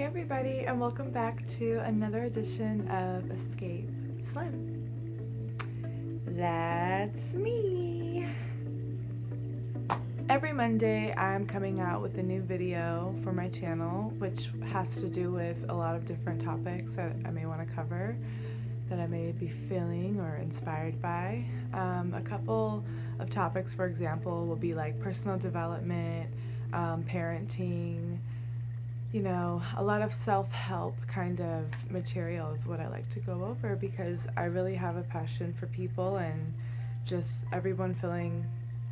everybody, and welcome back to another edition of Escape Slim. That's me. Every Monday, I'm coming out with a new video for my channel, which has to do with a lot of different topics that I may want to cover, that I may be feeling or inspired by. A couple of topics, for example, will be like personal development, parenting, a lot of self-help kind of material is what I like to go over because I really have a passion for people and just everyone feeling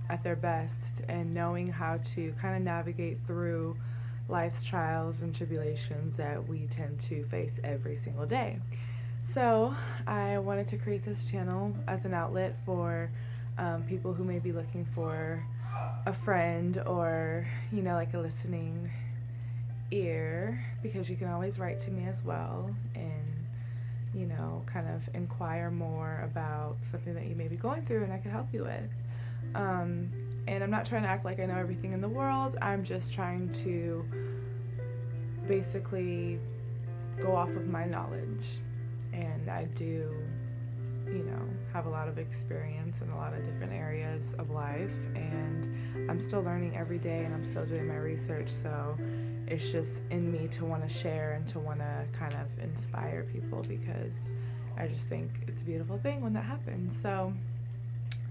at their best and knowing how to kind of navigate through life's trials and tribulations that we tend to face every single day. So I wanted to create this channel as an outlet for people who may be looking for a friend or, like a listening ear, because you can always write to me as well and kind of inquire more about something that you may be going through and I can help you with. And I'm not trying to act like I know everything in the world. I'm just trying to basically go off of my knowledge, and I do have a lot of experience in a lot of different areas of life, and I'm still learning every day and I'm still doing my research, so it's just in me to want to share and to want to kind of inspire people because I just think it's a beautiful thing when that happens. So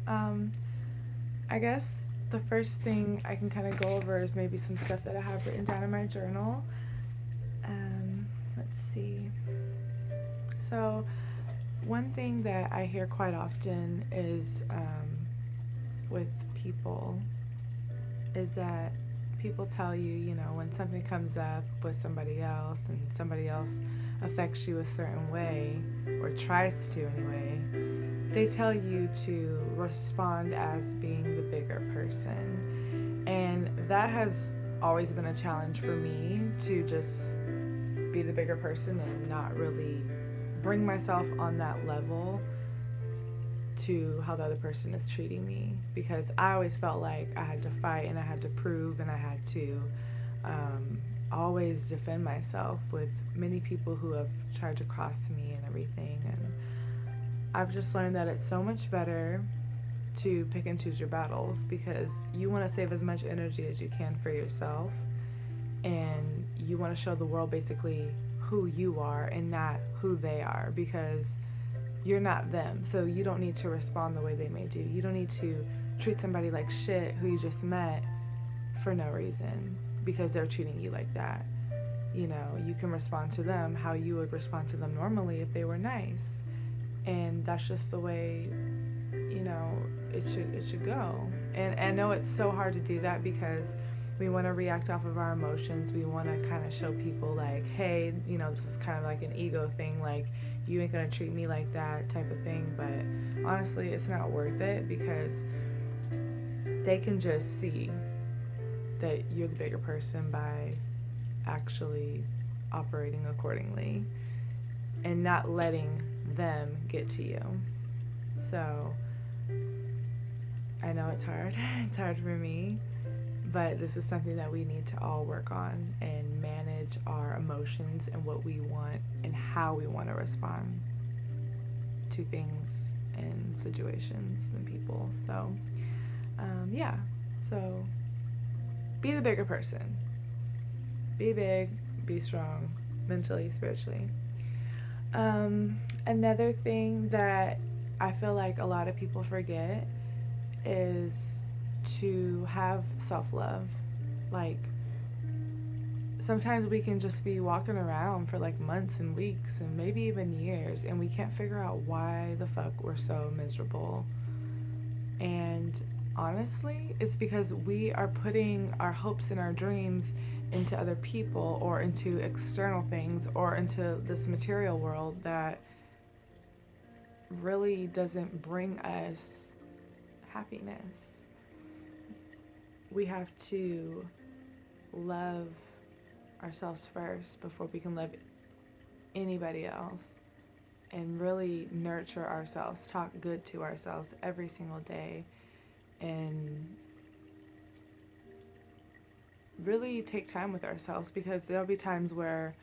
I guess the first thing I can kind of go over is maybe some stuff that I have written down in my journal. Let's see. So one thing that I hear quite often is with people is that people tell you, when something comes up with somebody else and somebody else affects you a certain way, or tries to anyway, they tell you to respond as being the bigger person. And that has always been a challenge for me, to just be the bigger person and not really bring myself on that level to how the other person is treating me, because I always felt like I had to fight and I had to prove and I had to always defend myself with many people who have tried to cross me and everything. And I've just learned that it's so much better to pick and choose your battles, because you want to save as much energy as you can for yourself, and you want to show the world basically who you are and not who they are, because you're not them, so you don't need to respond the way they may do. You don't need to treat somebody like shit who you just met for no reason because they're treating you like that. You can respond to them how you would respond to them normally if they were nice, and that's just the way it should go. And I know it's so hard to do that because we want to react off of our emotions. We want to kind of show people like, hey, this is kind of like an ego thing, like you ain't gonna treat me like that type of thing. But honestly, it's not worth it, because they can just see that you're the bigger person by actually operating accordingly and not letting them get to you. So I know it's hard. It's hard for me, but this is something that we need to all work on and manage our emotions and what we want and how we want to respond to things and situations and people. So so be the bigger person. Be big, be strong, mentally, spiritually. Another thing that I feel like a lot of people forget is to have self-love. Like, sometimes we can just be walking around for like months and weeks and maybe even years, and we can't figure out why the fuck we're so miserable. And honestly, it's because we are putting our hopes and our dreams into other people or into external things or into this material world that really doesn't bring us happiness. We have to love ourselves first before we can love anybody else, and really nurture ourselves, talk good to ourselves every single day, and really take time with ourselves, because there'll be times where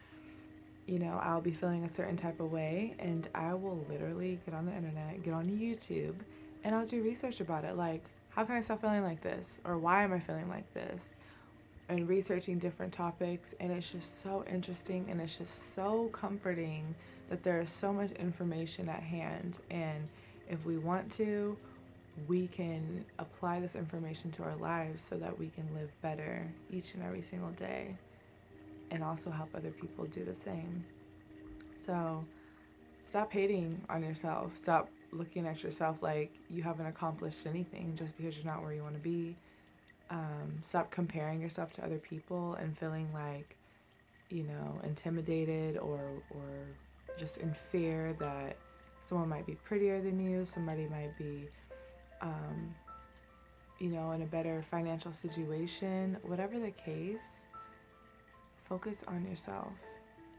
I'll be feeling a certain type of way, and I will literally get on the internet, get on YouTube, and I'll do research about it. Like, how can I stop feeling like this? Or why am I feeling like this? And researching different topics, and it's just so interesting, and it's just so comforting that there is so much information at hand. And if we want to, we can apply this information to our lives so that we can live better each and every single day, and also help other people do the same. So stop hating on yourself. Stop looking at yourself like you haven't accomplished anything just because you're not where you want to be. Stop comparing yourself to other people and feeling like, intimidated or just in fear that someone might be prettier than you, somebody might be, in a better financial situation. Whatever the case, focus on yourself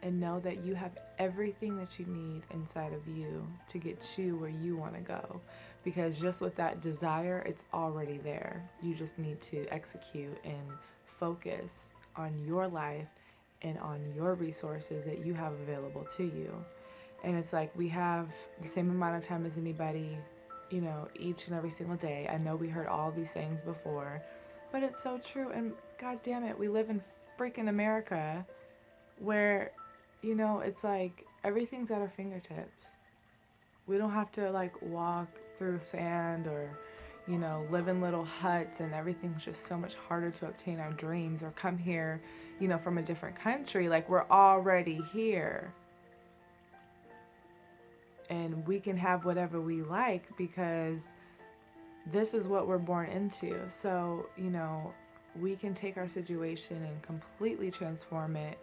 and know that you have everything that you need inside of you to get you where you want to go. Because just with that desire, it's already there. You just need to execute and focus on your life and on your resources that you have available to you. And it's like we have the same amount of time as anybody, each and every single day. I know we heard all these sayings before, but it's so true. And God damn it, we live in freaking America where, it's like everything's at our fingertips. We don't have to walk through sand or, live in little huts, and everything's just so much harder to obtain our dreams or come here, from a different country. Like, we're already here. And we can have whatever we like because this is what we're born into. So, we can take our situation and completely transform it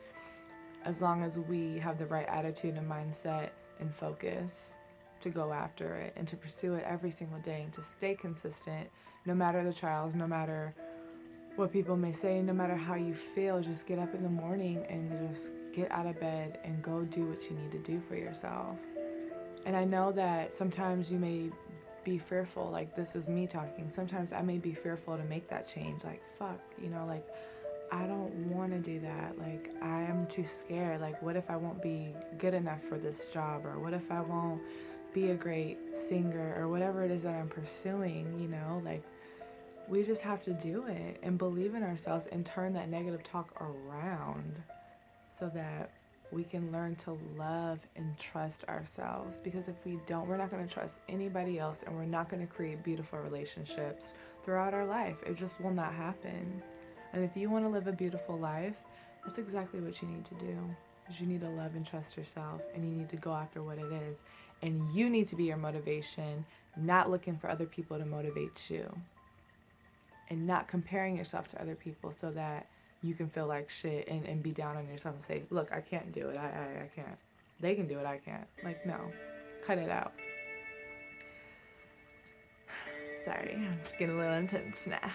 as long as we have the right attitude and mindset and focus to go after it and to pursue it every single day and to stay consistent no matter the trials, no matter what people may say, no matter how you feel. Just get up in the morning and just get out of bed and go do what you need to do for yourself. And I know that sometimes you may be fearful, like this is me talking. Sometimes I may be fearful to make that change. Like, fuck, I don't want to do that. Like, I am too scared. Like, what if I won't be good enough for this job? Or what if I won't be a great singer? Or whatever it is that I'm pursuing, we just have to do it and believe in ourselves and turn that negative talk around so that we can learn to love and trust ourselves. Because if we don't, we're not going to trust anybody else, and we're not going to create beautiful relationships throughout our life. It just will not happen. And if you want to live a beautiful life, that's exactly what you need to do. Is you need to love and trust yourself, and you need to go after what it is. And you need to be your motivation, not looking for other people to motivate you. And not comparing yourself to other people so that you can feel like shit and be down on yourself and say, look, I can't do it. I can't. They can do it. I can't. Like, no. Cut it out. Sorry. I'm getting a little intense now.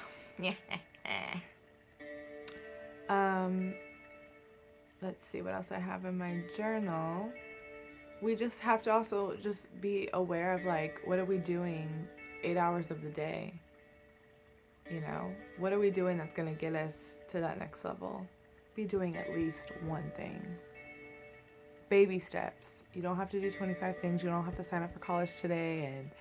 Let's see what else I have in my journal. We just have to also just be aware of, what are we doing 8 hours of the day? What are we doing that's going to get us to that next level? Be doing at least one thing. Baby steps. You don't have to do 25 things. You don't have to sign up for college today and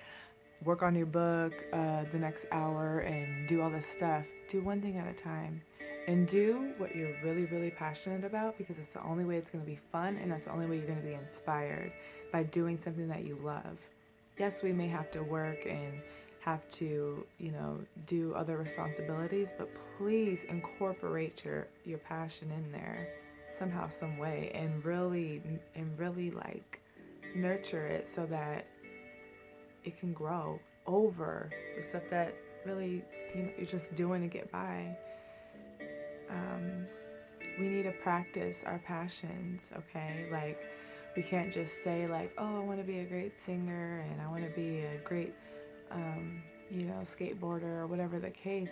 work on your book the next hour and do all this stuff. Do one thing at a time. And do what you're really, really passionate about, because it's the only way it's going to be fun, and that's the only way you're going to be inspired, by doing something that you love. Yes, we may have to work and have to, do other responsibilities, but please incorporate your passion in there somehow, some way, and really nurture it so that it can grow over the stuff that really, you're just doing to get by. We need to practice our passions, okay? We can't just say oh, I want to be a great singer and I want to be a great skateboarder or whatever the case.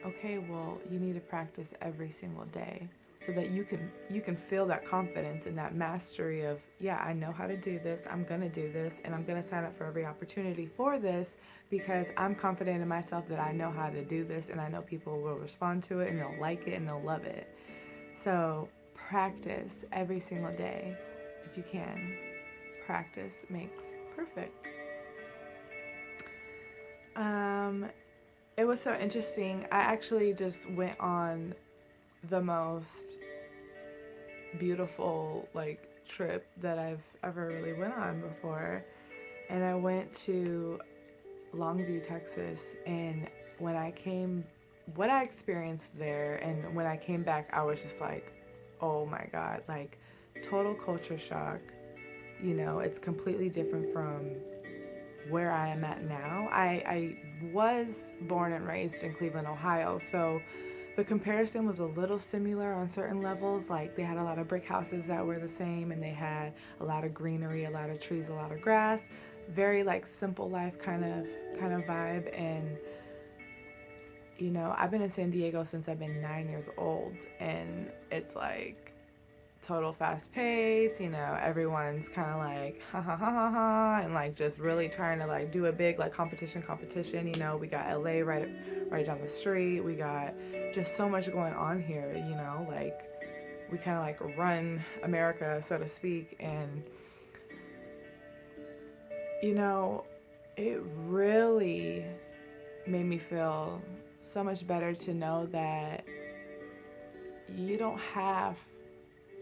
Okay, well, you need to practice every single day so that you can feel that confidence and that mastery of, yeah, I know how to do this, I'm going to do this, and I'm going to sign up for every opportunity for this because I'm confident in myself that I know how to do this, and I know people will respond to it and they'll like it and they'll love it. So practice every single day if you can. Practice makes perfect. It was so interesting. I actually just went on the most beautiful like trip that I've ever really went on before, and I went to Longview, Texas, and when I came, what I experienced there, and when I came back, I was just like, oh my God, like total culture shock. You know, it's completely different from where I am at now. I was born and raised in Cleveland, Ohio, so the comparison was a little similar on certain levels. Like they had a lot of brick houses that were the same, and they had a lot of greenery, a lot of trees, a lot of grass. Very like simple life kind of vibe. And you know, I've been in San Diego since I've been 9 years old, and it's like total fast pace, you know, everyone's kind of like ha ha ha ha ha, and like just really trying to like do a big like competition, you know. We got LA right down the street. We got just so much going on here, you know, like we kind of like run America, so to speak. And you know, it really made me feel so much better to know that you don't have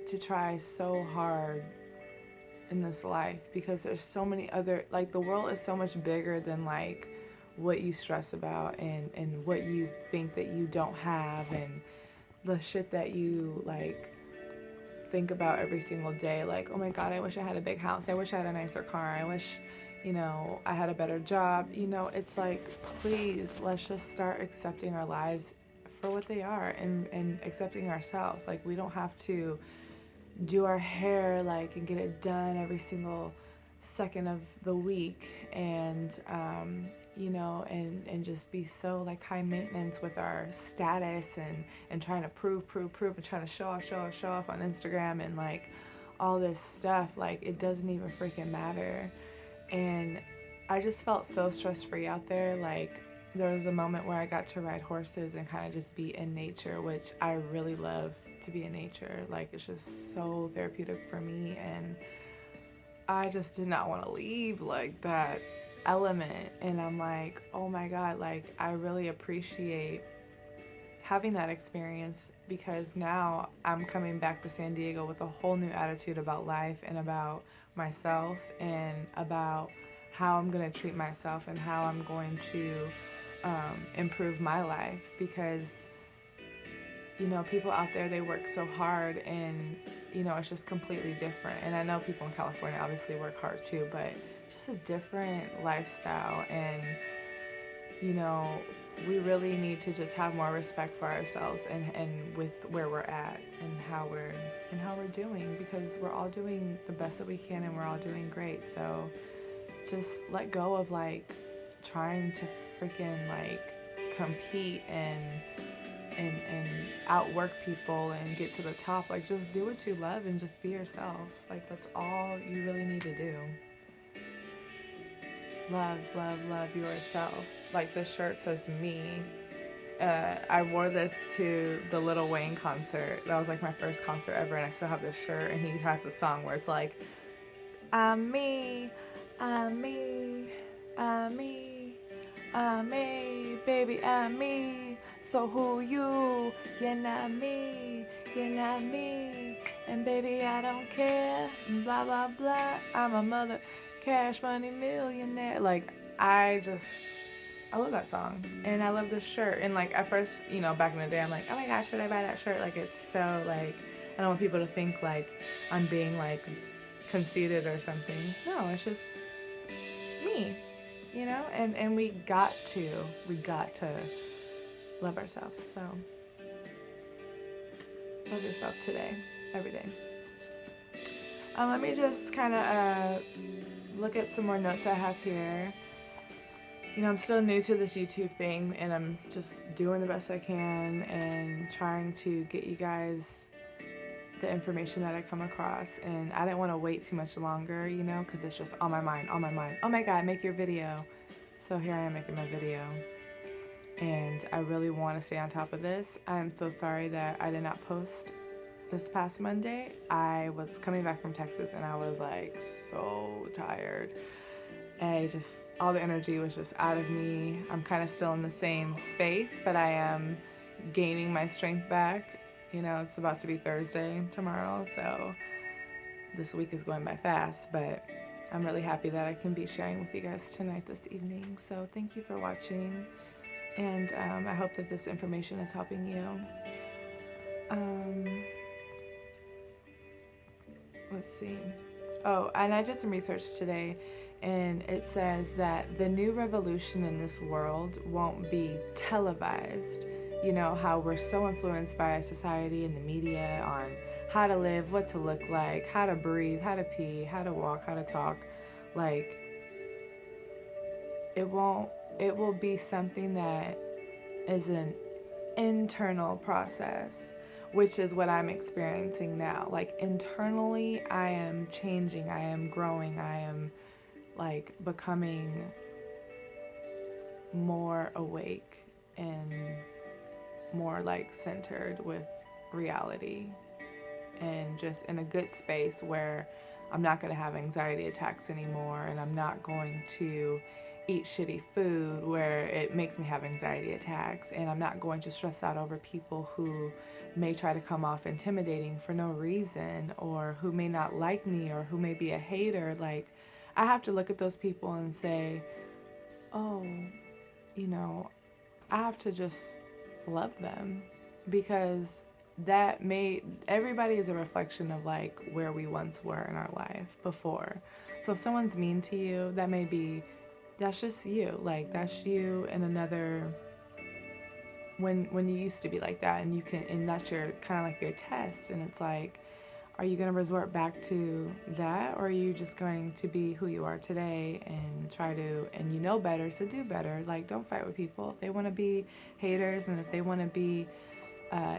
to try so hard in this life, because there's so many other, like the world is so much bigger than like what you stress about and what you think that you don't have, and the shit that you like think about every single day. Like, oh my God, I wish I had a big house. I wish I had a nicer car. I wish, you know, I had a better job. You know, it's like, please, let's just start accepting our lives for what they are, and accepting ourselves. Like, we don't have to do our hair like and get it done every single second of the week, and you know, and just be so like high maintenance with our status, and trying to prove and trying to show off on Instagram and like all this stuff. Like, it doesn't even freaking matter. And I just felt so stress free out there. Like, there was a moment where I got to ride horses and kind of just be in nature, which I really love to be in nature. Like, it's just so therapeutic for me, and I just did not want to leave like that element. And I'm like, oh my God, like I really appreciate having that experience, because now I'm coming back to San Diego with a whole new attitude about life and about myself, and about how I'm going to treat myself and how I'm going to improve my life. Because you know, people out there, they work so hard, and you know, it's just completely different. And I know people in California obviously work hard too, but just a different lifestyle. And you know, we really need to just have more respect for ourselves, and with where we're at and how we're doing, because we're all doing the best that we can, and we're all doing great. So just let go of like trying to freaking like compete and outwork people and get to the top. Like, just do what you love and just be yourself. Like, that's all you really need to do. Love yourself. Like, this shirt says me. I wore this to the Lil Wayne concert. That was like my first concert ever, and I still have this shirt. And he has a song where it's like, I'm me, I'm me, I'm me, I'm me, baby, I'm me. So who you? You're not me, you're not me. And baby, I don't care, blah, blah, blah. I'm a mother, cash money millionaire. Like, I love that song. And I love this shirt. And like, at first, you know, back in the day, I'm like, oh my gosh, should I buy that shirt? Like, it's so like, I don't want people to think like I'm being like conceited or something. No, it's just me, you know? And we got to love ourselves. So love yourself today, every day. Let me just kind of look at some more notes I have here. You know, I'm still new to this YouTube thing, and I'm just doing the best I can and trying to get you guys the information that I come across. And I didn't want to wait too much longer, you know, because it's just on my mind. Oh my God, make your video. So here I am making my video. And I really want to stay on top of this. I'm so sorry that I did not post this past Monday, I was coming back from Texas and I was like so tired. All the energy was just out of me. I'm kind of still in the same space, but I am gaining my strength back. You know, it's about to be Thursday tomorrow, so this week is going by fast, but I'm really happy that I can be sharing with you guys tonight, this evening. So thank you for watching, and I hope that this information is helping you. Let's see. Oh, and I did some research today, and it says that the new revolution in this world won't be televised. You know, how we're so influenced by society and the media on how to live, what to look like, how to breathe, how to pee, how to walk, how to talk. Like, it will be something that is an internal process, which is what I'm experiencing now. Like, internally, I am changing, I am growing, I am like becoming more awake and more like centered with reality, and just in a good space where I'm not going to have anxiety attacks anymore, and I'm not going to eat shitty food where it makes me have anxiety attacks, and I'm not going to stress out over people who may try to come off intimidating for no reason, or who may not like me, or who may be a hater. Like, I have to look at those people and say, oh, you know, I have to just love them, because everybody is a reflection of like where we once were in our life before. So if someone's mean to you, that's just you. Like, that's you in another, when you used to be like that, and that's your kind of like your test. And it's like, are you going to resort back to that, or are you just going to be who you are today and and you know better, so do better. Like, don't fight with people. If they want to be haters, and if they want to be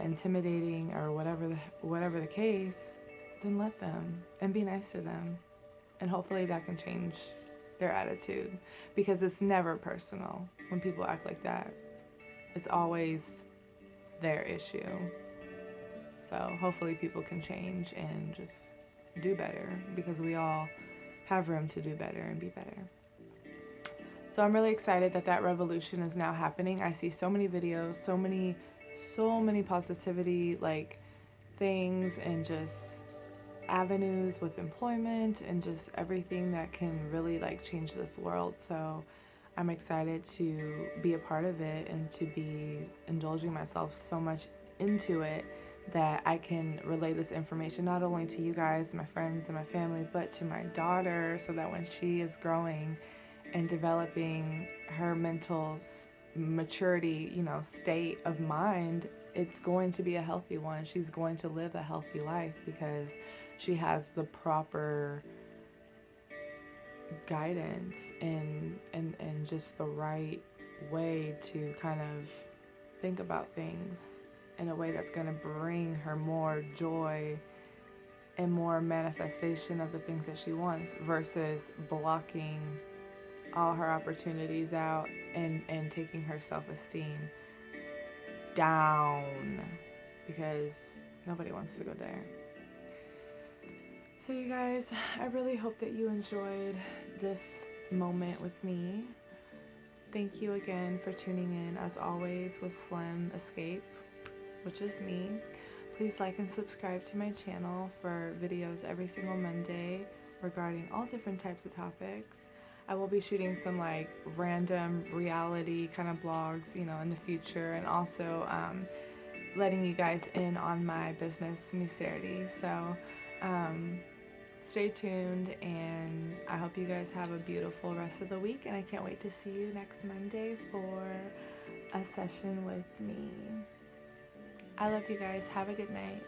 intimidating, or whatever the case, then let them, and be nice to them. And hopefully that can change their attitude, because it's never personal when people act like that. It's always their issue. So hopefully people can change and just do better, because we all have room to do better and be better. So I'm really excited that revolution is now happening. I see so many videos, so many positivity like things, and just avenues with employment, and just everything that can really like change this world. So I'm excited to be a part of it, and to be indulging myself so much into it that I can relay this information not only to you guys, my friends and my family, but to my daughter, so that when she is growing and developing her mental maturity, state of mind, it's going to be a healthy one. She's going to live a healthy life, because she has the proper guidance and just the right way to kind of think about things in a way that's going to bring her more joy and more manifestation of the things that she wants, versus blocking all her opportunities out and taking her self-esteem down, because nobody wants to go there. So you guys, I really hope that you enjoyed this moment with me. Thank you again for tuning in, as always, with Slim Escape, which is me. Please like and subscribe to my channel for videos every single Monday regarding all different types of topics. I will be shooting some like random reality kind of blogs, in the future, and also letting you guys in on my business, Sincerity. So stay tuned, and I hope you guys have a beautiful rest of the week, and I can't wait to see you next Monday for a session with me. I love you guys. Have a good night.